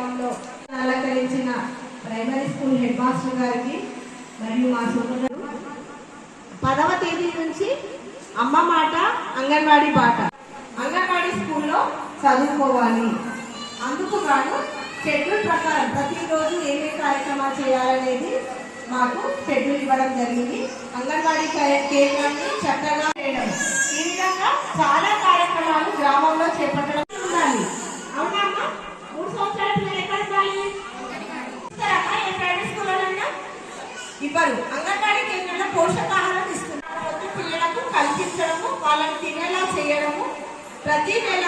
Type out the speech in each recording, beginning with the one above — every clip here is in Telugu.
కార్యక్రమంలో అలంకరించిన ప్రైమరీ స్కూల్ హెడ్ మాస్టర్ గారికి మరియు మా సోదరులు 10వ తేదీ నుంచి అమ్మ మాట అంగన్వాడీ బాట అంగన్వాడీ స్కూల్లో చదువుకోవాలి. అందుకు గాను షెడ్యూల్ ప్రకారం ప్రతిరోజు ఏమేమి కార్యక్రమాలు చేయాలనేది మాకు షెడ్యూల్ ఇవ్వడం జరిగింది. అంగన్వాడీ కేంద్రాన్ని చక్కగా చేయడం, ఈ విధంగా చాలా కార్యక్రమాలు గ్రామంలో చేపట్టడం ఉండాలి. అవునా అమ్మ? 3 సంవత్సరాల పిల్లలు ఎక్కడ ఉండాలి? ప్రైవేట్ స్కూళ్ళన్నా ఇవ్వరు. అంగన్వాడీ కేంద్రంలో పోషకాహారం ఇస్తున్నారు. పిల్లలకు కల్పించడము, వాళ్ళని తినేలా చేయడము ప్రతి నెల.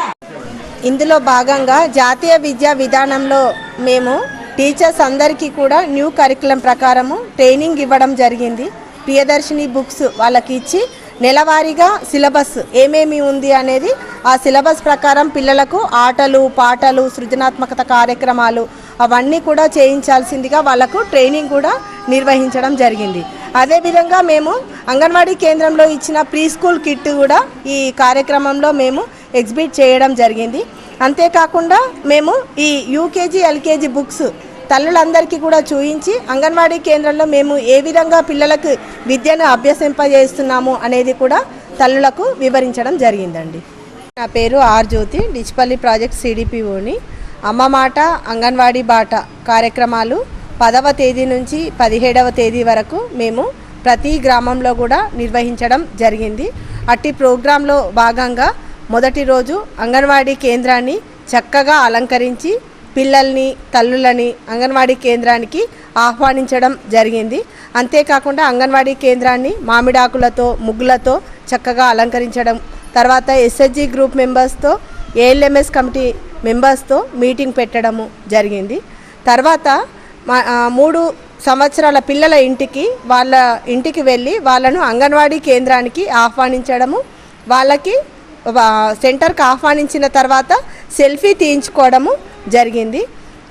ఇందులో భాగంగా జాతీయ విద్యా విధానంలో మేము టీచర్స్ అందరికీ కూడా న్యూ కరికులం ప్రకారము ట్రైనింగ్ ఇవ్వడం జరిగింది. ప్రియదర్శిని బుక్స్ వాళ్ళకి ఇచ్చి నెలవారీగా సిలబస్ ఏమేమి ఉంది అనేది ఆ సిలబస్ ప్రకారం పిల్లలకు ఆటలు పాటలు సృజనాత్మకత కార్యక్రమాలు అవన్నీ కూడా చేయించాల్సిందిగా వాళ్ళకు ట్రైనింగ్ కూడా నిర్వహించడం జరిగింది. అదేవిధంగా మేము అంగన్వాడీ కేంద్రంలో ఇచ్చిన ప్రీ స్కూల్ కిట్ కూడా ఈ కార్యక్రమంలో మేము ఎగ్జిబిట్ చేయడం జరిగింది. అంతేకాకుండా మేము ఈ యూకేజీ ఎల్కేజీ బుక్స్ తల్లులందరికీ కూడా చూయించి అంగన్వాడీ కేంద్రంలో మేము ఏ విధంగా పిల్లలకు విద్యను అభ్యసింపజేస్తున్నాము అనేది కూడా తల్లులకు వివరించడం జరిగిందండి. నా పేరు ఆర్ జ్యోతి, డిచ్పల్లి ప్రాజెక్ట్ సిడిపిఓని. అమ్మ మాట అంగన్వాడీ బాట కార్యక్రమాలు 10వ తేదీ నుంచి 17వ తేదీ వరకు మేము ప్రతి గ్రామంలో కూడా నిర్వహించడం జరిగింది. అట్టి ప్రోగ్రాంలో భాగంగా మొదటి రోజు అంగన్వాడీ కేంద్రాన్ని చక్కగా అలంకరించి పిల్లల్ని తల్లులని అంగన్వాడీ కేంద్రానికి ఆహ్వానించడం జరిగింది. అంతేకాకుండా అంగన్వాడీ కేంద్రాన్ని మామిడాకులతో ముగ్గులతో చక్కగా అలంకరించడం, తర్వాత ఎస్హెచ్జి గ్రూప్ మెంబర్స్తో ఏఎల్ఎంఎస్ కమిటీ మెంబర్స్తో మీటింగ్ పెట్టడము జరిగింది. తర్వాత 3 సంవత్సరాల పిల్లల వాళ్ళ ఇంటికి వెళ్ళి వాళ్ళను అంగన్వాడీ కేంద్రానికి ఆహ్వానించడము, వాళ్ళకి సెంటర్కి ఆహ్వానించిన తర్వాత సెల్ఫీ తీయించుకోవడము జరిగింది.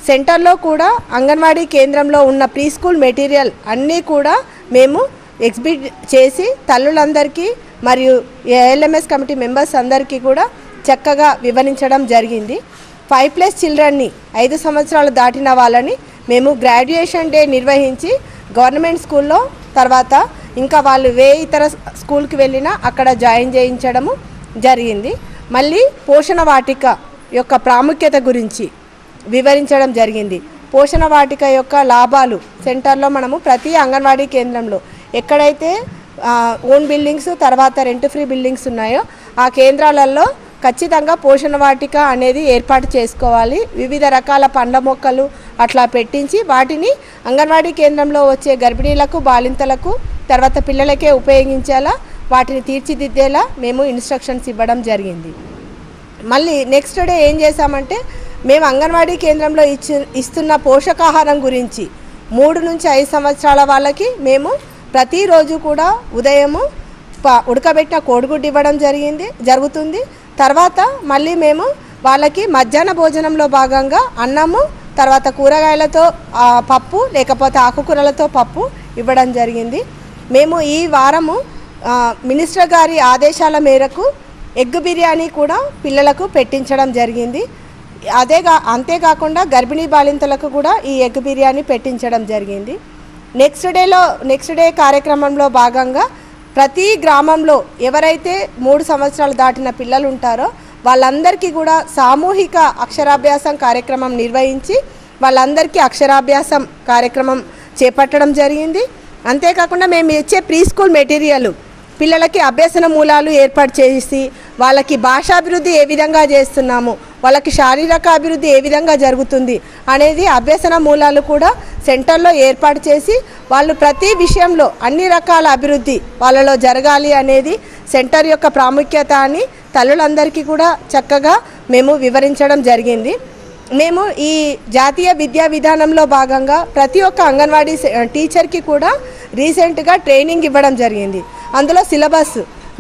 సెంటర్లో కూడా అంగన్వాడీ కేంద్రంలో ఉన్న ప్రీ స్కూల్ మెటీరియల్ అన్నీ కూడా మేము ఎగ్జిబిట్ చేసి తల్లులందరికీ మరియు ఏఎల్ఎంఎస్ కమిటీ మెంబర్స్ అందరికీ కూడా చక్కగా వివరించడం జరిగింది. 5+ చిల్డ్రన్ని 5 సంవత్సరాలు దాటిన వాళ్ళని మేము గ్రాడ్యుయేషన్ డే నిర్వహించి గవర్నమెంట్ స్కూల్లో తర్వాత ఇంకా వాళ్ళు ఇతర స్కూల్కి వెళ్ళినా అక్కడ జాయిన్ చేయించడము జరిగింది. మళ్ళీ పోషణ వాటిక యొక్క ప్రాముఖ్యత గురించి వివరించడం జరిగింది. పోషణ వాటిక యొక్క లాభాలు సెంటర్లో మనము ప్రతి అంగన్వాడీ కేంద్రంలో ఎక్కడైతే ఓన్ బిల్డింగ్స్ తర్వాత రెంట్ ఫ్రీ బిల్డింగ్స్ ఉన్నాయో ఆ కేంద్రాలలో ఖచ్చితంగా పోషణ వాటిక అనేది ఏర్పాటు చేసుకోవాలి. వివిధ రకాల పండ్ల మొక్కలు అట్లా పెట్టించి వాటిని అంగన్వాడీ కేంద్రంలో వచ్చే గర్భిణీలకు బాలింతలకు తర్వాత పిల్లలకే ఉపయోగించేలా వాటిని తీర్చిదిద్దేలా మేము ఇన్స్ట్రక్షన్స్ ఇవ్వడం జరిగింది. మళ్ళీ నెక్స్ట్ డే ఏం చేశామంటే మేము అంగన్వాడీ కేంద్రంలో ఇస్తున్న పోషకాహారం గురించి 3 నుంచి 5 సంవత్సరాల వాళ్ళకి మేము ప్రతిరోజు కూడా ఉదయము ఉడకబెట్టిన కోడిగుడ్డు ఇవ్వడం జరుగుతుంది. తర్వాత మళ్ళీ మేము వాళ్ళకి మధ్యాహ్న భోజనంలో భాగంగా అన్నము తర్వాత కూరగాయలతో పప్పు లేకపోతే ఆకుకూరలతో పప్పు ఇవ్వడం జరిగింది. మేము ఈ వారము మినిస్టర్ గారి ఆదేశాల మేరకు ఎగ్ బిర్యానీ కూడా పిల్లలకు పెట్టించడం జరిగింది. అంతేకాకుండా గర్భిణీ బాలింతలకు కూడా ఈ ఎగ్ బిర్యానీ పెట్టించడం జరిగింది. నెక్స్ట్ డే కార్యక్రమంలో భాగంగా ప్రతి గ్రామంలో ఎవరైతే 3 సంవత్సరాలు దాటిన పిల్లలు ఉంటారో వాళ్ళందరికీ కూడా సామూహిక అక్షరాభ్యాసం కార్యక్రమం నిర్వహించి వాళ్ళందరికీ అక్షరాభ్యాసం కార్యక్రమం చేపట్టడం జరిగింది. అంతేకాకుండా మేము ఇచ్చే ప్రీ స్కూల్ మెటీరియల్ పిల్లలకి అభ్యసన మూలాలు ఏర్పాటు చేసి వాళ్ళకి భాషాభివృద్ధి ఏ విధంగా చేస్తున్నాము, వాళ్ళకి శారీరక అభివృద్ధి ఏ విధంగా జరుగుతుంది అనేది అభ్యసన మూలాలు కూడా సెంటర్లో ఏర్పాటు చేసి వాళ్ళు ప్రతి విషయంలో అన్ని రకాల అభివృద్ధి వాళ్ళలో జరగాలి అనేది సెంటర్ యొక్క ప్రాముఖ్యత అని తల్లులందరికీ కూడా చక్కగా మేము వివరించడం జరిగింది. మేము ఈ జాతీయ విద్యా విధానంలో భాగంగా ప్రతి ఒక్క అంగన్వాడీ టీచర్కి కూడా రీసెంట్గా ట్రైనింగ్ ఇవ్వడం జరిగింది. అందులో సిలబస్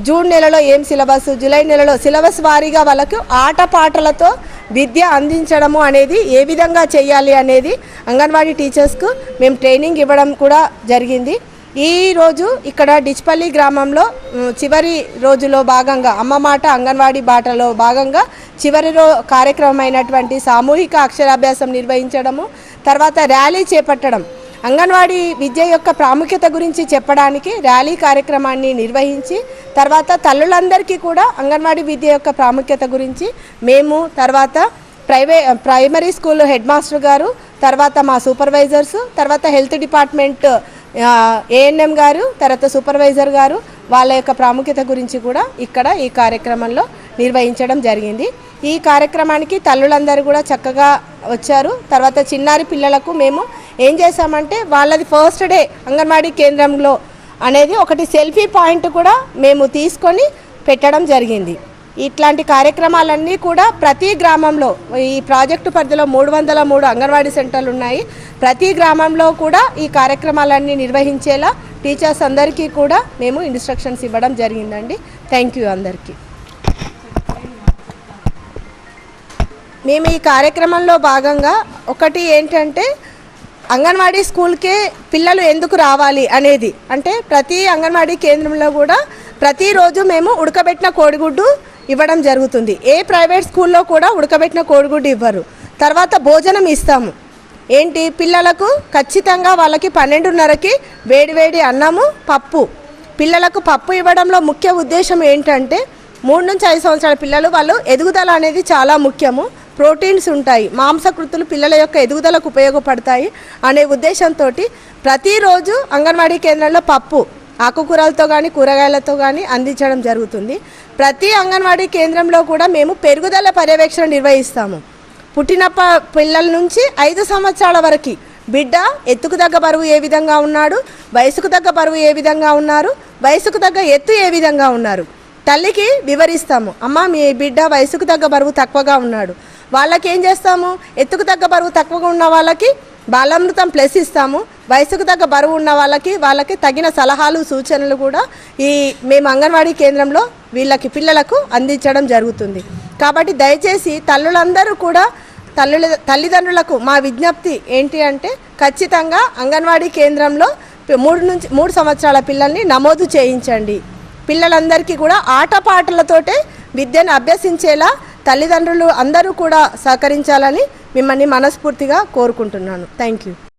జూన్ నెలలో ఏం సిలబస్, జూలై నెలలో సిలబస్ వారీగా వాళ్ళకు ఆటపాటలతో విద్య అందించడము అనేది ఏ విధంగా చేయాలి అనేది అంగన్వాడీ టీచర్స్కు మేము ట్రైనింగ్ ఇవ్వడం కూడా జరిగింది. ఈరోజు ఇక్కడ డిచ్పల్లి గ్రామంలో చివరి రోజులో భాగంగా అమ్మ మాట అంగన్వాడీ బాటలో భాగంగా చివరి కార్యక్రమం అయినటువంటి సామూహిక అక్షరాభ్యాసం నిర్వహించడము, తర్వాత ర్యాలీ చేపట్టడం, అంగన్వాడీ విద్య యొక్క ప్రాముఖ్యత గురించి చెప్పడానికి ర్యాలీ కార్యక్రమాన్ని నిర్వహించి తర్వాత తల్లులందరికీ కూడా అంగన్వాడీ విద్య యొక్క ప్రాముఖ్యత గురించి మేము, తర్వాత ప్రైమరీ స్కూల్ హెడ్ మాస్టర్ గారు, తర్వాత మా సూపర్వైజర్స్, తర్వాత హెల్త్ డిపార్ట్మెంట్ ఏఎన్ఎం గారు, తర్వాత సూపర్వైజర్ గారు వాళ్ళ యొక్క ప్రాముఖ్యత గురించి కూడా ఇక్కడ ఈ కార్యక్రమంలో నిర్వహించడం జరిగింది. ఈ కార్యక్రమానికి తల్లులందరూ కూడా చక్కగా వచ్చారు. తర్వాత చిన్నారి పిల్లలకు మేము ఏం చేశామంటే వాళ్ళది ఫస్ట్ డే అంగన్వాడీ కేంద్రంలో అనేది ఒకటి సెల్ఫీ పాయింట్ కూడా మేము తీసుకొని పెట్టడం జరిగింది. ఇట్లాంటి కార్యక్రమాలన్నీ కూడా ప్రతి గ్రామంలో ఈ ప్రాజెక్టు పరిధిలో 303 అంగన్వాడీ సెంటర్లు ఉన్నాయి. ప్రతి గ్రామంలో కూడా ఈ కార్యక్రమాలన్నీ నిర్వహించేలా టీచర్స్ అందరికీ కూడా మేము ఇన్స్ట్రక్షన్స్ ఇవ్వడం జరిగిందండి. థ్యాంక్ యూ అందరికీ. మేము ఈ కార్యక్రమంలో భాగంగా ఒకటి ఏంటంటే అంగన్వాడీ స్కూల్కే పిల్లలు ఎందుకు రావాలి అనేది, అంటే ప్రతి అంగన్వాడీ కేంద్రంలో కూడా ప్రతిరోజు మేము ఉడకబెట్టిన కోడిగుడ్డు ఇవ్వడం జరుగుతుంది. ఏ ప్రైవేట్ స్కూల్లో కూడా ఉడకబెట్టిన కోడిగుడ్డు ఇవ్వరు. తర్వాత భోజనం ఇస్తాము. ఏంటి పిల్లలకు ఖచ్చితంగా వాళ్ళకి 12:30కి వేడివేడి అన్నము, పప్పు. పిల్లలకు పప్పు ఇవ్వడంలో ముఖ్య ఉద్దేశం ఏంటంటే 3 నుంచి 5 సంవత్సరాల పిల్లలు వాళ్ళు ఎదుగుదల అనేది చాలా ముఖ్యము. ప్రోటీన్స్ ఉంటాయి, మాంసకృతులు పిల్లల యొక్క ఎదుగుదలకు ఉపయోగపడతాయి అనే ఉద్దేశంతో ప్రతిరోజు అంగన్వాడీ కేంద్రంలో పప్పు ఆకుకూరలతో కానీ కూరగాయలతో కానీ అందించడం జరుగుతుంది. ప్రతి అంగన్వాడీ కేంద్రంలో కూడా మేము పెరుగుదల పర్యవేక్షణ నిర్వహిస్తాము. పుట్టిన పిల్లల నుంచి 5 సంవత్సరాల వరకు బిడ్డ ఎత్తుకు తగ్గ బరువు ఏ విధంగా ఉన్నాడు, వయసుకు తగ్గ బరువు ఏ విధంగా ఉన్నారు, వయసుకు తగ్గ ఎత్తు ఏ విధంగా ఉన్నారు తల్లికి వివరిస్తాము. అమ్మ మీ బిడ్డ వయసుకు తగ్గ బరువు తక్కువగా ఉన్నాడు, వాళ్ళకి ఏం చేస్తాము, ఎత్తుకు తగ్గ బరువు తక్కువగా ఉన్న వాళ్ళకి బాలామృతం ప్లస్ ఇస్తాము. వయసుకు తగ్గ బరువు ఉన్న వాళ్ళకి తగిన సలహాలు సూచనలు కూడా మేము అంగన్వాడీ కేంద్రంలో పిల్లలకు అందించడం జరుగుతుంది. కాబట్టి దయచేసి తల్లులందరూ కూడా తల్లిదండ్రులకు మా విజ్ఞప్తి ఏంటి అంటే ఖచ్చితంగా అంగన్వాడీ కేంద్రంలో 3 సంవత్సరాల పిల్లల్ని నమోదు చేయించండి. పిల్లలందరికీ కూడా ఆటపాటలతోటే విద్యను అభ్యసించేలా తల్లిదండ్రులు అందరూ కూడా సహకరించాలని మిమ్మల్ని మనస్ఫూర్తిగా కోరుకుంటున్నాను. Thank you.